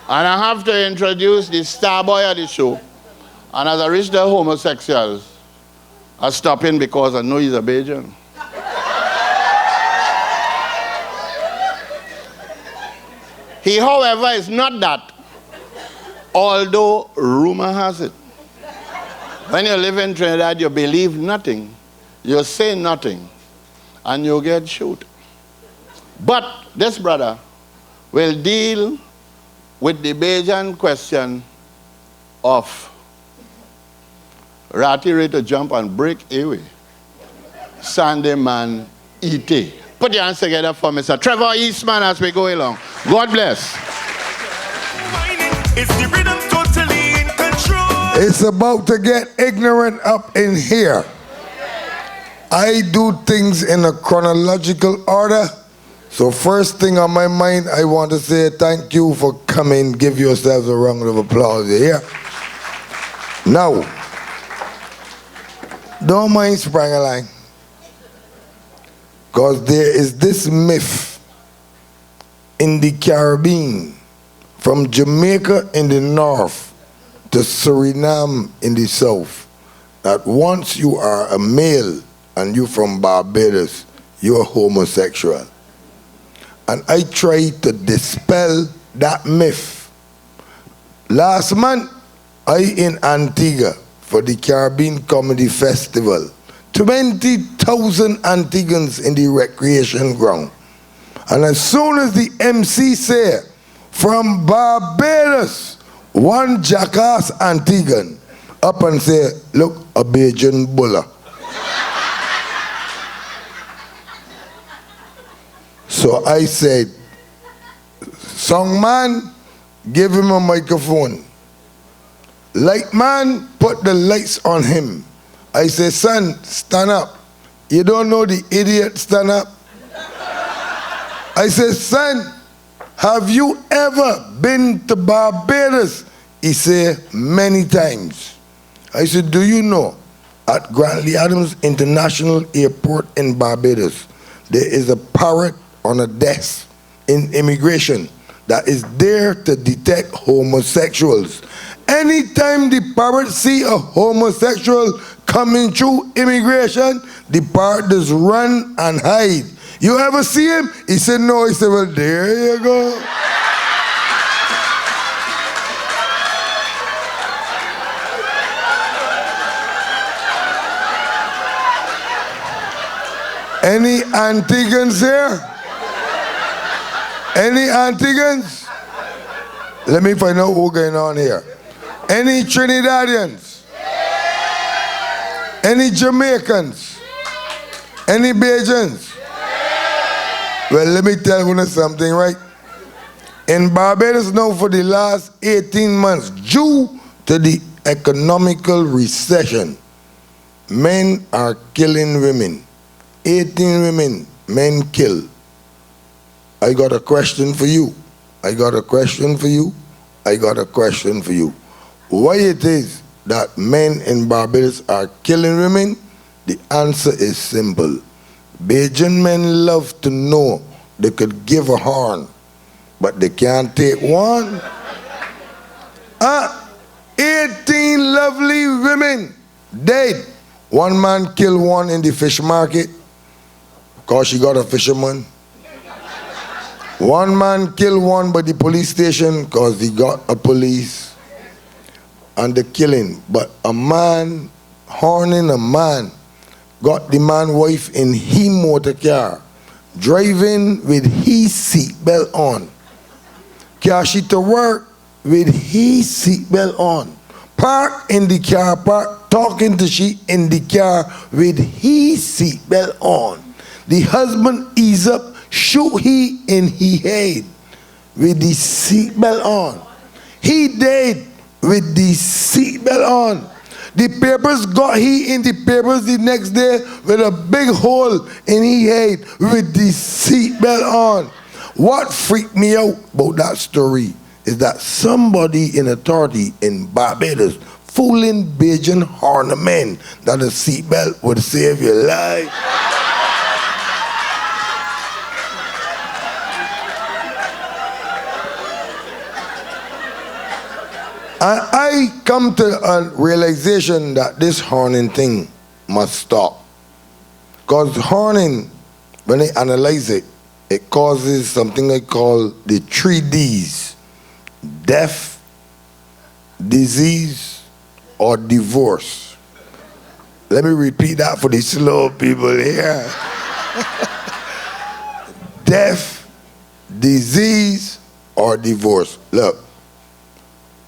And I have to introduce the star boy of the show. And as I reach the homosexuals, I stop in because I know he's a Bajan. He, however, is not that, although rumor has it. When you live in Trinidad, you believe nothing, you say nothing, and you get shot. But this brother will deal with the Bajan question of Ratty ready to jump and break away. Sunday man E.T. Put your hands together for Mr. Trevor EASTMAN as we go along. God bless. It's about to get ignorant up in here. I do things in a chronological order. So first thing on my mind, I want to say thank you for coming. Give yourselves a round of applause here. Now, don't mind Sprangalang, because there is this myth in the Caribbean, from Jamaica in the north to Suriname in the south, that once you are a male and you're from Barbados, you're homosexual. And I try to dispel that myth. Last month, I in Antigua for the Caribbean Comedy Festival. 20,000 Antiguans in the recreation ground. And as soon as the MC say, from Barbados, one jackass Antiguan up and say, look, a Bajan bulla. So I said, song man, give him a microphone. Light man, put the lights on him. I say, son, stand up. You don't know the idiot, stand up? I say, son, have you ever been to Barbados? He said, many times. I said, do you know, at Grantley Adams International Airport in Barbados, there is a parrot on a desk in immigration that is there to detect homosexuals. Anytime the parrot see a homosexual coming through immigration, the parrot just run and hide. You ever see him? He said, no. He said, well, there you go. Any Antigans here? Any Antigans? Let me find out what's going on here. Any Trinidadians? Any Jamaicans? Any Bajans? Well, let me tell you something, right? In Barbados now for the last 18 months, due to the economical recession, men are killing women. 18 women, men kill. I got a question for you. I got a question for you. I got a question for you. Why it is that men in Barbados are killing women? The answer is simple. Bajan men love to know they could give a horn, but they can't take one. 18 lovely women dead. One man killed one in the fish market because she got a fisherman. One man killed one by the police station because he got a police. And the killing. But a man, horning a man, got the man wife in he motor car, driving with his seatbelt on. Car she to work with his seatbelt on. Park in the car park, talking to she in the car with his seatbelt on. The husband ease up, shoot he in he head with the seatbelt on. He dead with the seatbelt on. The papers got he in the papers the next day with a big hole in his head with the seatbelt on. What freaked me out about that story is that somebody in authority in Barbados fooling Bajan horner men that a seatbelt would save your life. I come to a realization that this horning thing must stop. Because horning, when I analyze it, it causes something I call the 3 Ds: death, disease, or divorce. Let me repeat that for the slow people here. Death, disease, or divorce. Look,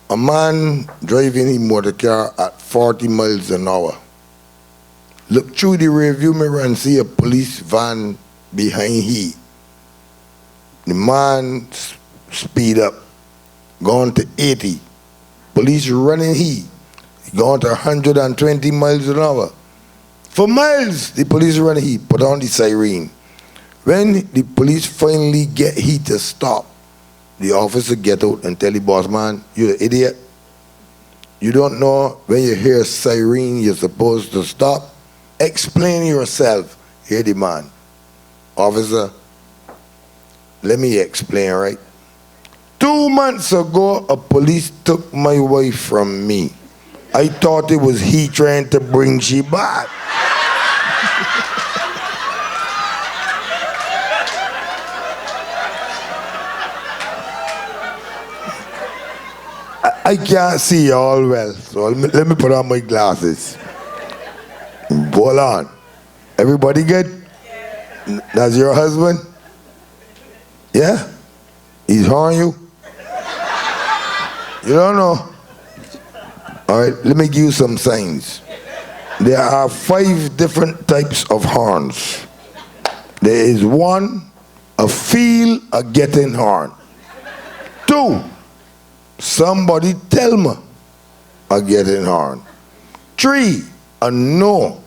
a man driving his motor car at 40 miles an hour. Look through the rearview mirror and see a police van behind him. The man speed up, gone to 80. Police running he gone to 120 miles an hour. For miles, the police running he put on the siren. When the police finally get he to stop, the officer get out and tell the boss man, "You're an idiot. You don't know when you hear a siren, you're supposed to stop. Explain yourself." Hear the man. "Officer, let me explain, right? 2 months ago, a police took my wife from me. I thought it was he trying to bring she back." I can't see all well, so let me put on my glasses. Hold on. Everybody good? That's your husband? Yeah? He's horning you? You don't know? All right, let me give you some signs. There are 5 different types of horns. There is 1, a feel a getting horn. 2, somebody tell me a getting horn. 3, a no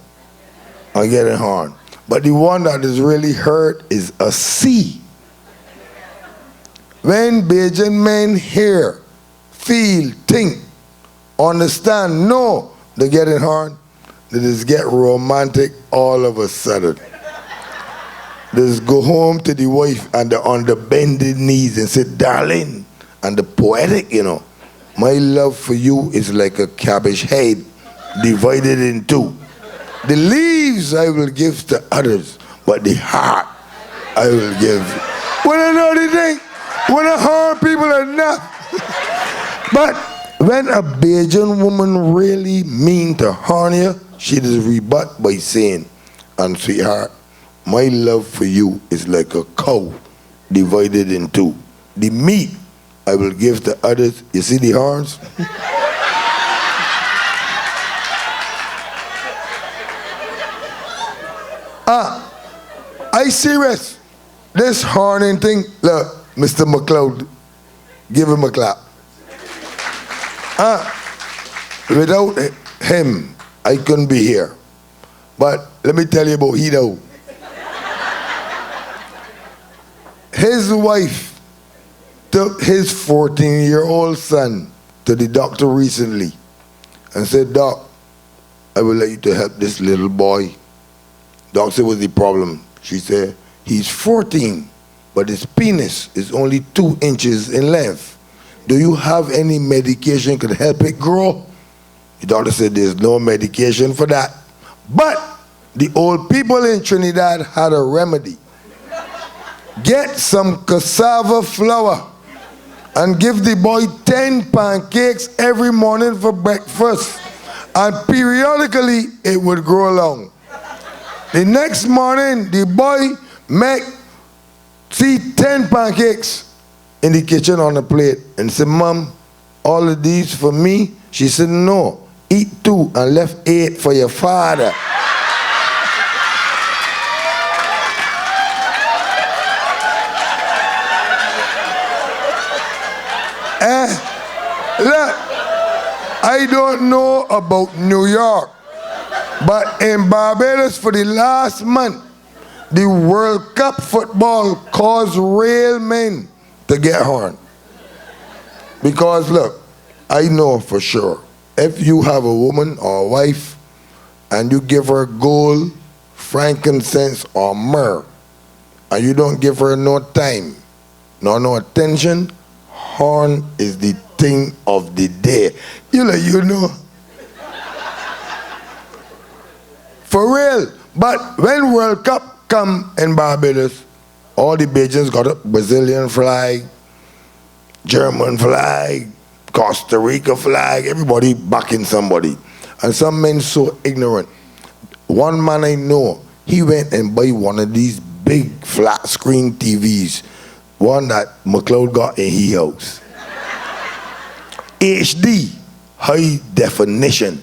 a getting horn. But the one that is really hurt is a C. When Bajan men hear, feel, think, understand, know the getting horn, they just get romantic all of a sudden. They just go home to the wife and they're on the bended knees and say, "Darling," and the poetic, you know, "My love for you is like a cabbage head divided in 2. The leaves I will give to others, but the heart I will give." When I know the thing, when I hurt people enough. But when a Bajan woman really mean to harm you, she just rebut by saying, "And sweetheart, my love for you is like a cow divided in 2. The meat I will give to others." You see the horns? I serious. This horning thing, look, Mr. McLeod, give him a clap. Without him, I couldn't be here. But let me tell you about he though. His wife took his 14-year-old son to the doctor recently and said, "Doc, I will let you to help this little boy." Doc said, "What's the problem?" She said, "He's 14, but his penis is only 2 inches in length. Do you have any medication could help it grow?" The doctor said, "There's no medication for that. But the old people in Trinidad had a remedy. Get some cassava flour and give the boy 10 pancakes every morning for breakfast, and periodically it would grow along. The next morning, the boy see 10 pancakes in the kitchen on a plate and said, "Mom, all of these for me?" She said, "No, eat 2 and left 8 for your father." Look, I don't know about New York, but in Barbados for the last month, the World Cup football caused real men to get horned. Because look, I know for sure, if you have a woman or a wife and you give her gold, frankincense, or myrrh, and you don't give her no time, no attention, horn is the thing of the day. You know. For real. But when World Cup come in Barbados, all the Bajans got a Brazilian flag, German flag, Costa Rica flag, everybody backing somebody. And some men so ignorant. One man I know, he went and buy one of these big flat screen TVs, one that McLeod got in his house. HD, high definition.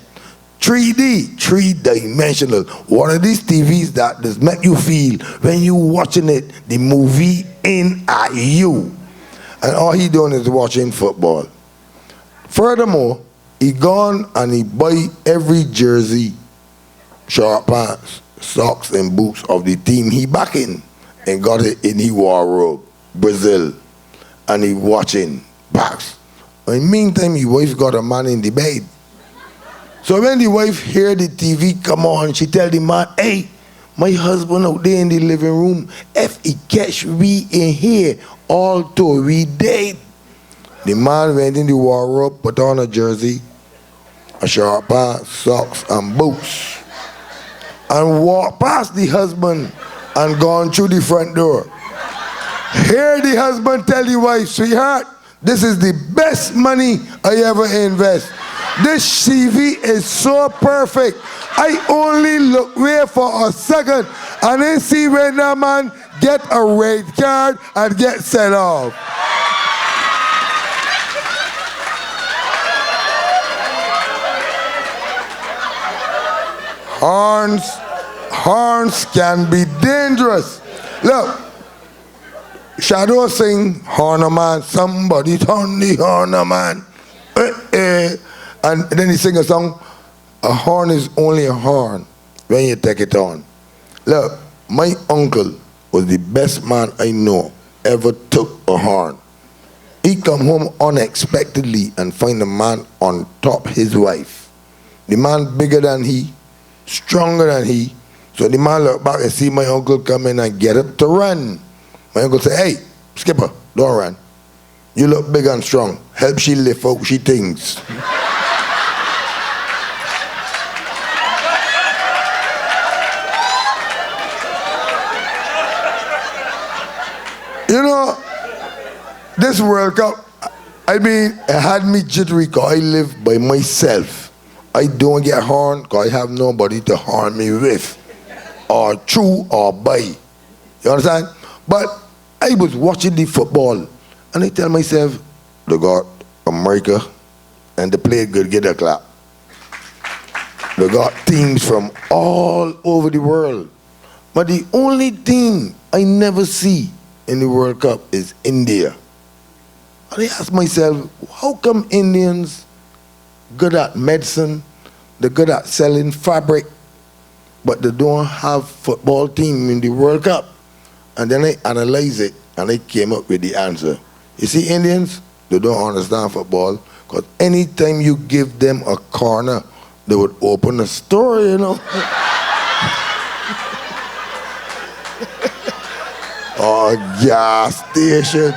3D, three-dimensional. One of these TVs that does make you feel when you watching it, the movie in at you. And all he doing is watching football. Furthermore, he gone and he buy every jersey, short pants, socks and boots of the team he backing and got it in his wardrobe, Brazil. And he watching backs. In the meantime, his wife got a man in the bed. So when the wife hear the TV come on, she tell the man, hey, my husband out there in the living room, if he catch we in here, all two we dead. The man went in the wardrobe, put on a jersey, a short pants, socks and boots, and walked past the husband and gone through the front door. Hear the husband tell the wife, sweetheart, this is the best money I ever invest. This TV is so perfect. I only look there for a second and then see when that man get a red card and get sent off. Horns can be dangerous. Look, Shadow sing, horn a man, somebody turn the horn a man. And then he sing a song, a horn is only a horn when you take it on. Look, my uncle was the best man I know ever took a horn. He come home unexpectedly and find a man on top his wife. The man bigger than he, stronger than he. So the man look back and see my uncle come in and get up to run. My uncle say, hey, skipper, don't run. You look big and strong. Help she lift out she things. You know, this World Cup, I mean, it had me jittery because I live by myself. I don't get horned because I have nobody to horn me with, or through or by. You understand? But I was watching the football, and I tell myself, they got America, and they play good, get a clap. They got teams from all over the world. But the only team I never see in the World Cup is India. And I ask myself, how come Indians good at medicine, they're good at selling fabric, but they don't have football team in the World Cup? And then I analyze it and I came up with the answer. You see, Indians, they don't understand football because anytime you give them a corner, they would open a store, you know. Or a gas station.